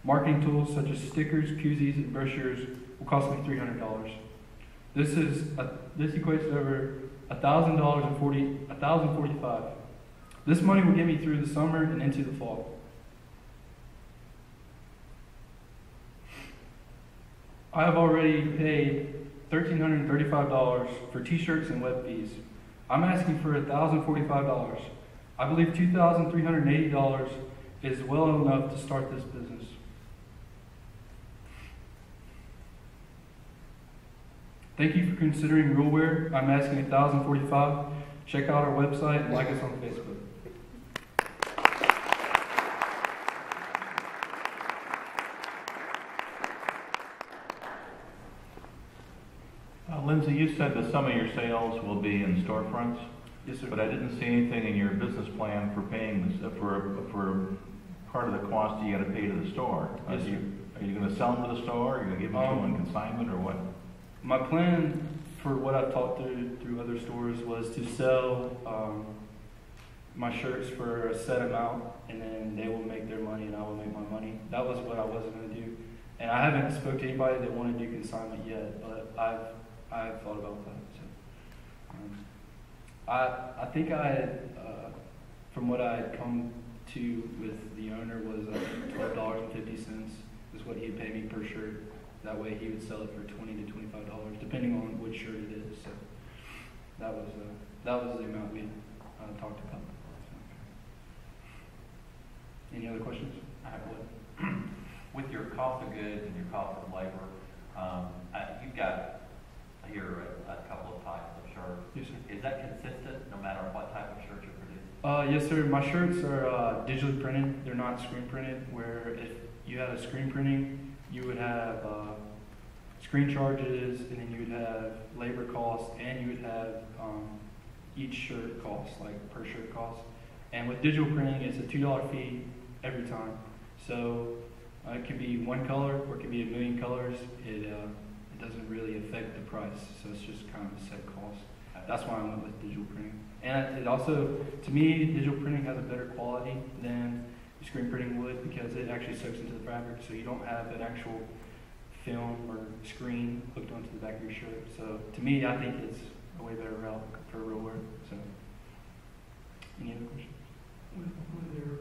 Marketing tools such as stickers, koozies, and brochures will cost me $300. This equates to over $1,045. This money will get me through the summer and into the fall. I have already paid $1,335 for t-shirts and web fees. I'm asking for $1,045. I believe $2,380 is well enough to start this business. Thank you for considering RuleWare. I'm asking $1,045. Check out our website and like us on Facebook. Lindsay, you said that some of your sales will be in storefronts. Yes, sir. But I didn't see anything in your business plan for paying this, for part of the cost you got to pay to the store. Yes, sir. Are you going to sell them to the store? Are you going to give them to them on consignment or what? My plan for what I've talked through other stores was to sell my shirts for a set amount, and then they will make their money and I will make my money. That was what I wasn't going to do. And I haven't spoke to anybody that wanted to do consignment yet, but I've thought about that. So, I think from what I had come to with the owner was $12.50 is what he'd pay me per shirt. That way he would sell it for $20 to $25, depending on which shirt it is. So that was the amount we talked about. So. Any other questions? I have one. With your cost of goods and your cost of labor, you've got here a couple of types of shirts. Yes, sir. Is that consistent no matter what type of shirt you produce? Yes, sir. My shirts are digitally printed. They're not screen printed, where if you had a screen printing, you would have screen charges, and then you would have labor costs, and you would have each shirt cost, like per shirt cost. And with digital printing, it's a $2 fee every time. So it could be one color, or it could be a million colors. It doesn't really affect the price, so it's just kind of a set cost. That's why I went with digital printing. And it also, to me, digital printing has a better quality than screen printing would, because it actually soaks into the fabric, so you don't have an actual film or screen hooked onto the back of your shirt. So to me, I think it's a way better route for RuleWare. So, any other questions? With their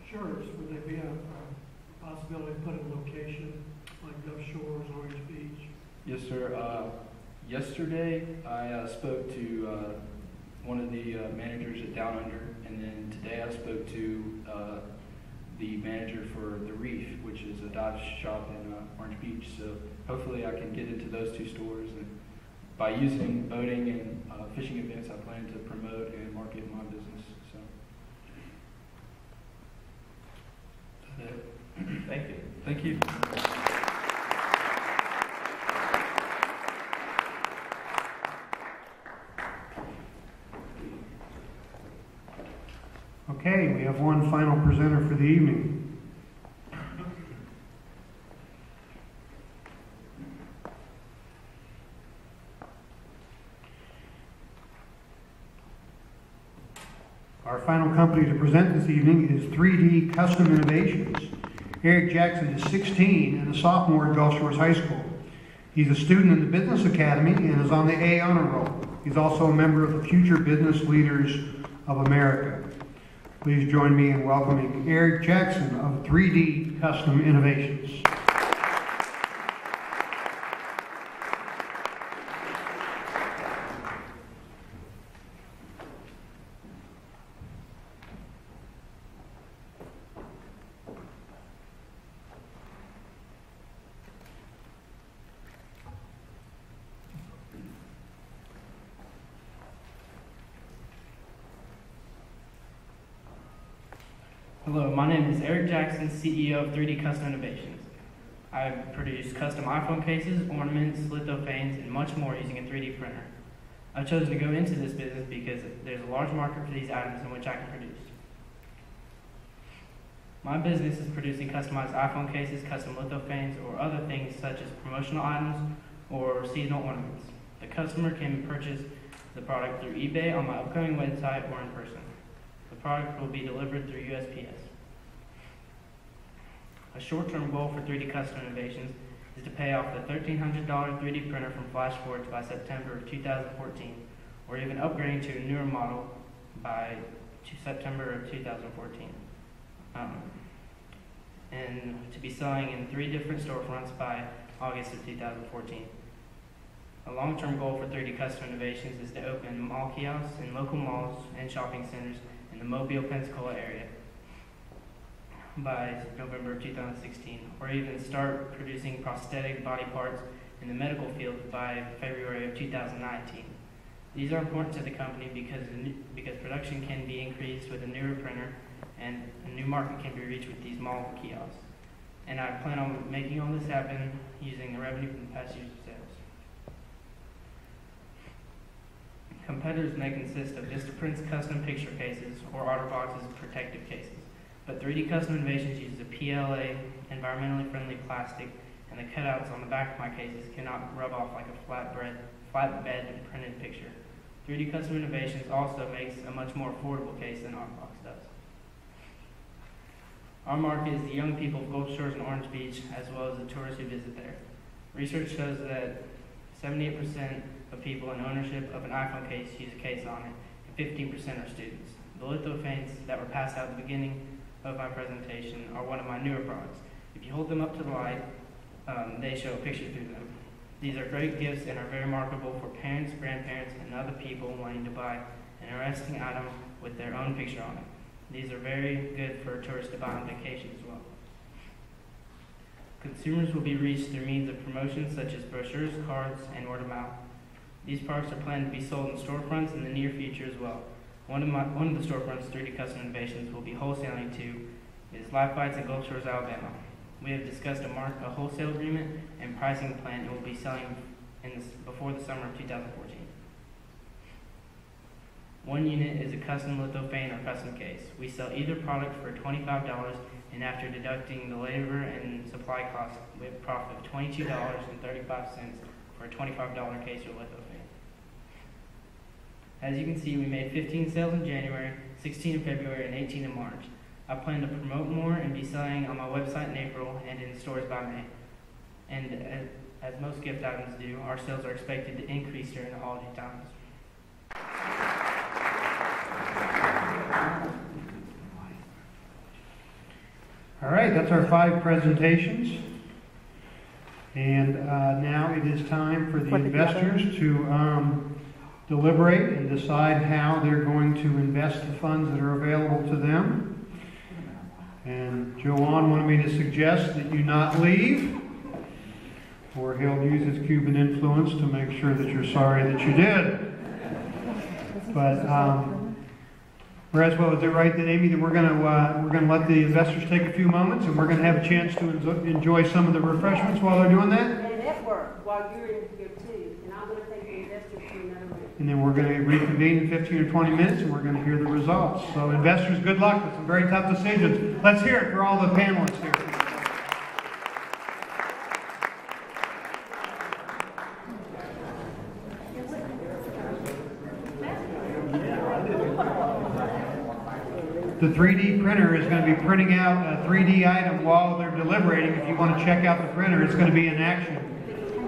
shirts, would there be a possibility to put a location like Gulf Shores, Orange Beach? Yes, sir. Yesterday, I spoke to one of the managers at Down Under, and then today I spoke to the manager for the Reef, which is a dive shop in Orange Beach. So hopefully I can get into those two stores, and by using boating and fishing events, I plan to promote and market my business. So that's it. Thank you. Thank you. Okay, we have one final presenter for the evening. Our final company to present this evening is 3D Custom Innovations. Eric Jackson is 16 and a sophomore at Gulf Shores High School. He's a student in the Business Academy and is on the A Honor Roll. He's also a member of the Future Business Leaders of America. Please join me in welcoming Eric Jackson of 3D Custom Innovations. Hello, my name is Eric Jackson, CEO of 3D Custom Innovations. I produce custom iPhone cases, ornaments, lithophanes, and much more using a 3D printer. I've chosen to go into this business because there's a large market for these items in which I can produce. My business is producing customized iPhone cases, custom lithophanes, or other things such as promotional items or seasonal ornaments. The customer can purchase the product through eBay, on my upcoming website, or in person. The product will be delivered through USPS. A short-term goal for 3D Custom Innovations is to pay off the $1,300 3D printer from Flashforge by September of 2014, or even upgrading to a newer model by September of 2014. And to be selling in 3 different storefronts by August of 2014. A long-term goal for 3D Custom Innovations is to open mall kiosks in local malls and shopping centers in the Mobile, Pensacola area by November of 2016, or even start producing prosthetic body parts in the medical field by February of 2019. These are important to the company because production can be increased with a newer printer and a new market can be reached with these mall kiosks. And I plan on making all this happen using the revenue from the past year's sales. Competitors may consist of Vistaprint's custom picture cases or OtterBox's protective cases, but 3D Custom Innovations uses a PLA, environmentally friendly plastic, and the cutouts on the back of my cases cannot rub off like a flatbed printed picture. 3D Custom Innovations also makes a much more affordable case than OtterBox does. Our market is the young people of Gulf Shores and Orange Beach, as well as the tourists who visit there. Research shows that 78% of people in ownership of an iPhone case use a case on it, and 15% are students. The lithophanes that were passed out at the beginning of my presentation are one of my newer products. If you hold them up to the light, they show a picture through them. These are great gifts and are very marketable for parents, grandparents, and other people wanting to buy an interesting item with their own picture on it. These are very good for tourists to buy on vacation as well. Consumers will be reached through means of promotions such as brochures, cards, and word of mouth. These products are planned to be sold in storefronts in the near future as well. One of the storefronts 3D Custom Innovations will be wholesaling to is Life Bites in Gulf Shores, Alabama. We have discussed a wholesale agreement and pricing plan and will be selling before the summer of 2014. One unit is a custom lithophane or custom case. We sell either product for $25, and after deducting the labor and supply costs, we have a profit of $22.35 for a $25 case or lithophane. As you can see, we made 15 sales in January, 16 in February, and 18 in March. I plan to promote more and be selling on my website in April and in stores by May. And as most gift items do, our sales are expected to increase during the holiday times. All right, that's our 5 presentations. And now it is time for the investors to deliberate and decide how they're going to invest the funds that are available to them. And Joanne wanted me to suggest that you not leave, or he'll use his Cuban influence to make sure that you're sorry that you did. But Braswell, is it right that Amy, that we're going to let the investors take a few moments, and we're going to have a chance to enjoy some of the refreshments while they're doing that? And network while you're in here too. And I'm going to take the investors to another room. And then we're going to reconvene in 15 or 20 minutes, and we're going to hear the results. So investors, good luck with some very tough decisions. Let's hear it for all the panelists here. The 3D printer is going to be printing out a 3D item while they're deliberating. If you want to check out the printer, it's going to be in action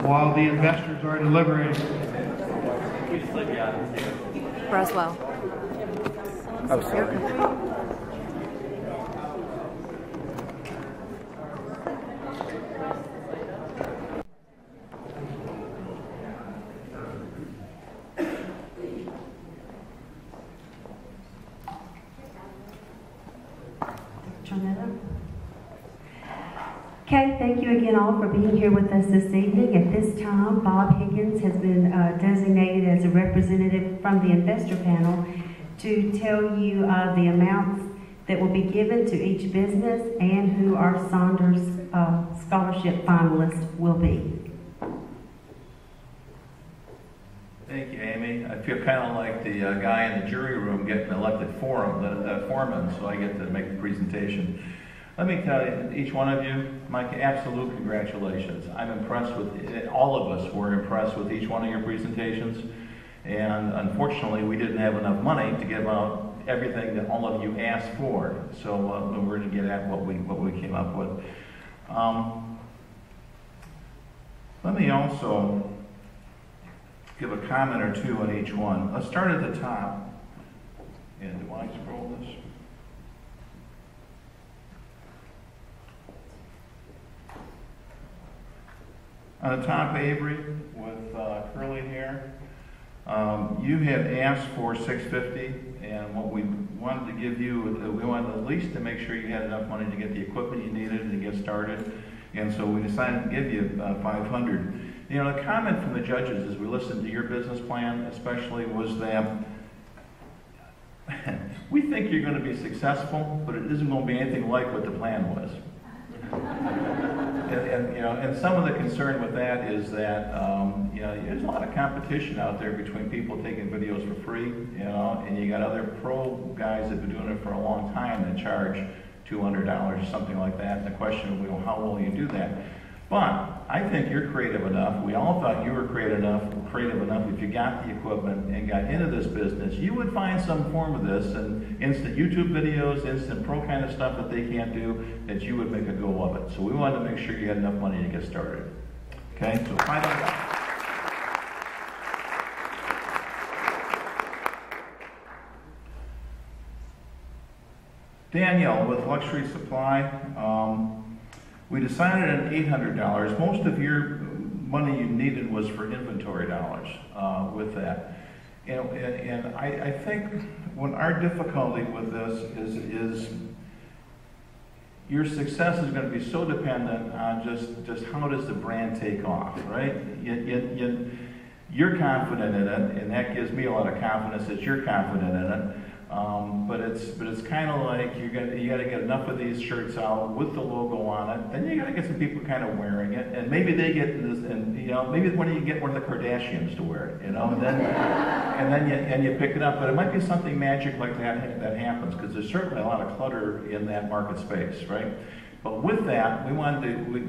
while the investors are deliberating. Braswell. Oh, sorry. Okay, thank you again all for being here with us this evening. At this time, Bob Higgins has been designated as a representative from the investor panel to tell you the amounts that will be given to each business and who our Saunders Scholarship finalists will be. Thank you, Amy. I feel kind of like the guy in the jury room getting elected foreman, so I get to make the presentation. Let me tell you, each one of you, my absolute congratulations. I'm impressed with, all of us were impressed with each one of your presentations. And unfortunately, we didn't have enough money to give out everything that all of you asked for. So we're going to get at what we came up with. Let me also give a comment or two on each one. Let's start at the top. And do I scroll this? On the top, Avery, with curly hair. You had asked for $650, and what we wanted to give you, we wanted at least to make sure you had enough money to get the equipment you needed and to get started. And so we decided to give you $500. You know, the comment from the judges as we listened to your business plan, especially, was that we think you're going to be successful, but it isn't going to be anything like what the plan was. And you know, and some of the concern with that is that you know, there's a lot of competition out there between people taking videos for free, you know, and you got other pro guys that have been doing it for a long time that charge $200 or something like that. And the question is, well, how will you do that? But I think you're creative enough. We all thought you were creative enough. If you got the equipment and got into this business, you would find some form of this and instant YouTube videos, instant pro kind of stuff that they can't do, that you would make a go of it. So we wanted to make sure you had enough money to get started. Okay, so $500. Danielle with Luxury Supply. We decided on $800. Most of your money you needed was for inventory dollars with that. And I think when our difficulty with this is your success is going to be so dependent on just how does the brand take off, right? You're confident in it, and that gives me a lot of confidence that you're confident in it. But it's kind of like you got to get enough of these shirts out with the logo on it. Then you got to get some people kind of wearing it, and maybe they get this, and you know, maybe when you get one of the Kardashians to wear it, you know, and then you pick it up. But it might be something magic like that happens, because there's certainly a lot of clutter in that market space, right? But with that, we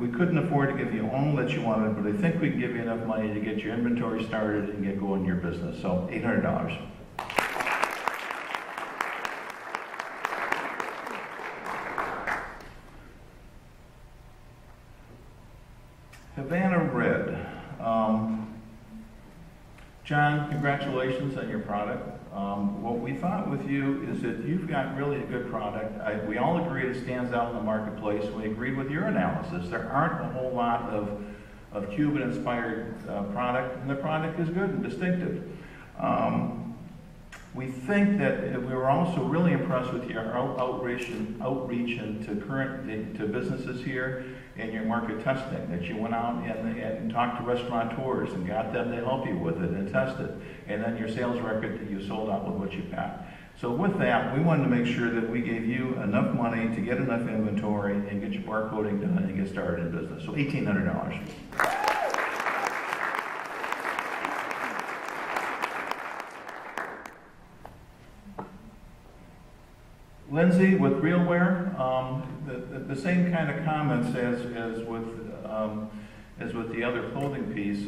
couldn't afford to give you all that you wanted, but I think we can give you enough money to get your inventory started and get going in your business. So $800. Havana Red. John, congratulations on your product. What we thought with you is that you've got really a good product. We all agree it stands out in the marketplace. We agreed with your analysis. There aren't a whole lot of Cuban-inspired product, and the product is good and distinctive. We think that we were also really impressed with your outreach to businesses here and your market testing, that you went out and talked to restaurateurs and got them to help you with it and test it. And then your sales record that you sold out with what you got. So with that, we wanted to make sure that we gave you enough money to get enough inventory and get your barcoding done and get started in business. So $1,800. Lindsay with Realware, the same kind of comments as with the other clothing piece.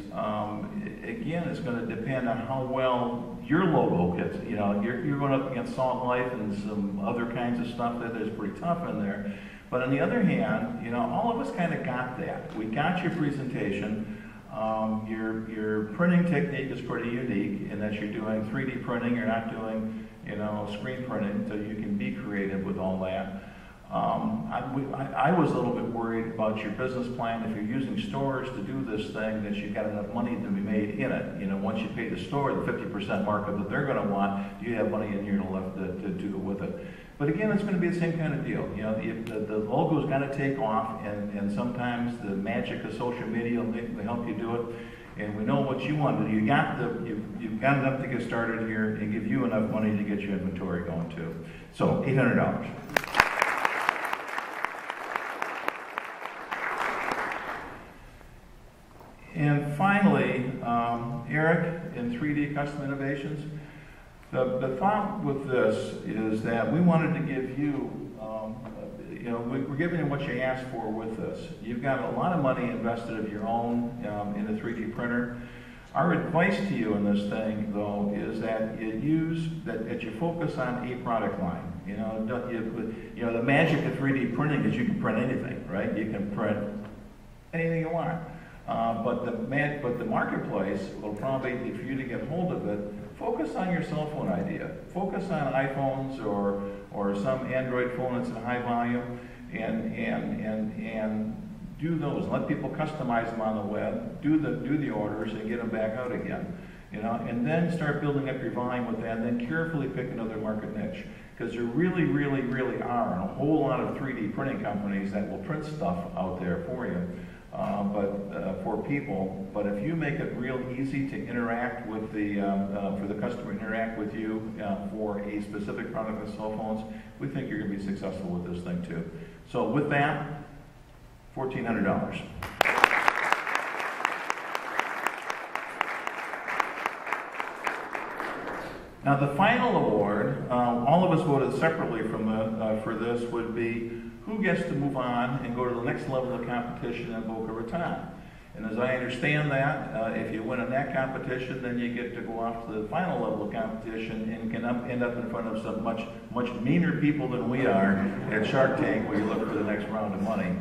Again, it's going to depend on how well your logo gets. You know, you're going up against Salt Life and some other kinds of stuff that is pretty tough in there. But on the other hand, you know, all of us kind of got that. We got your presentation. Your printing technique is pretty unique in that you're doing 3D printing. You're not doing, you know, screen printing, so you can be creative with all that. I was a little bit worried about your business plan. If you're using stores to do this thing, that you've got enough money to be made in it. You know, once you pay the store the 50% markup that they're going to want, do you have money in here to do with it? But again, it's going to be the same kind of deal. You know, the logo's got to take off, and sometimes the magic of social media will help you do it. And we know what you want to do. You've got enough to get started here and give you enough money to get your inventory going too. So $800. And finally, Eric in 3D Custom Innovations. The thought with this is that we wanted to give you we're giving you what you asked for with this. You've got a lot of money invested of your own in a 3D printer. Our advice to you in this thing, though, is that you focus on a product line. The magic of 3D printing is you can print anything, right? You can print anything you want. But the marketplace will probably, for you to get hold of it, focus on your cell phone idea. Focus on iPhones or some Android phone that's in high volume, and do those. Let people customize them on the web. Do the orders and get them back out again. And then start building up your volume with that. And then carefully pick another market niche, because there really, really, really are a whole lot of 3D printing companies that will print stuff out there for you. For people, but if you make it real easy to interact with for the customer to interact with you for a specific product with cell phones, we think you're going to be successful with this thing too. So with that, $1,400. Now the final award, all of us voted separately for this, would be who gets to move on and go to the next level of competition in Boca Raton. And as I understand that, if you win in that competition, then you get to go off to the final level of competition and can end up in front of some much meaner people than we are at Shark Tank, where you look for the next round of money.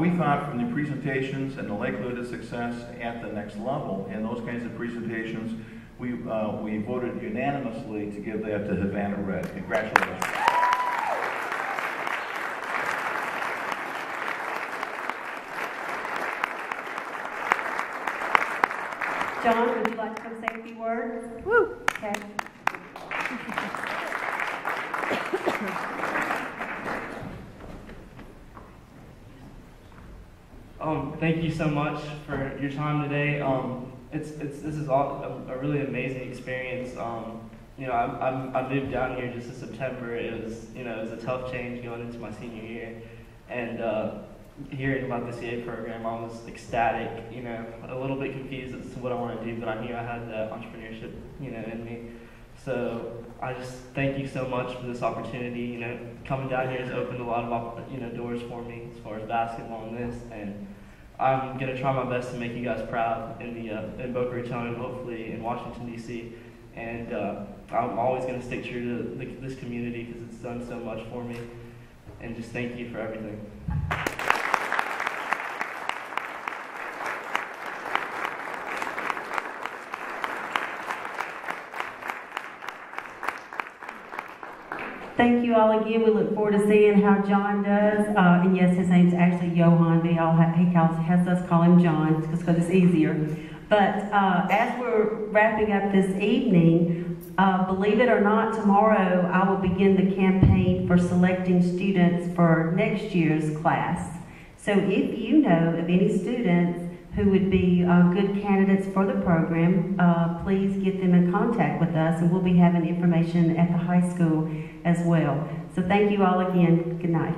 We thought from the presentations and the likelihood of success at the next level and those kinds of presentations, we voted unanimously to give that to Havana Red. Congratulations. John, would you like to come say a few words? Woo! Okay. Thank you so much for your time today. This is a really amazing experience. I moved down here just in September. It was a tough change going into my senior year, and hearing about the CA program, I was ecstatic. A little bit confused as to what I want to do, but I knew I had that entrepreneurship, in me. So I just thank you so much for this opportunity. Coming down here has opened a lot of doors for me as far as basketball and this, and I'm gonna try my best to make you guys proud in Boca Raton and hopefully in Washington D.C. And I'm always gonna stick true to this community because it's done so much for me. And just thank you for everything. Thank you all again. We look forward to seeing how John does. And yes, his name's actually Johan, but he has us call him John just because it's easier. But as we're wrapping up this evening, believe it or not, tomorrow I will begin the campaign for selecting students for next year's class. So if you know of any students who would be good candidates for the program, please get them in contact with us, and we'll be having information at the high school as well. So thank you all again. Good night.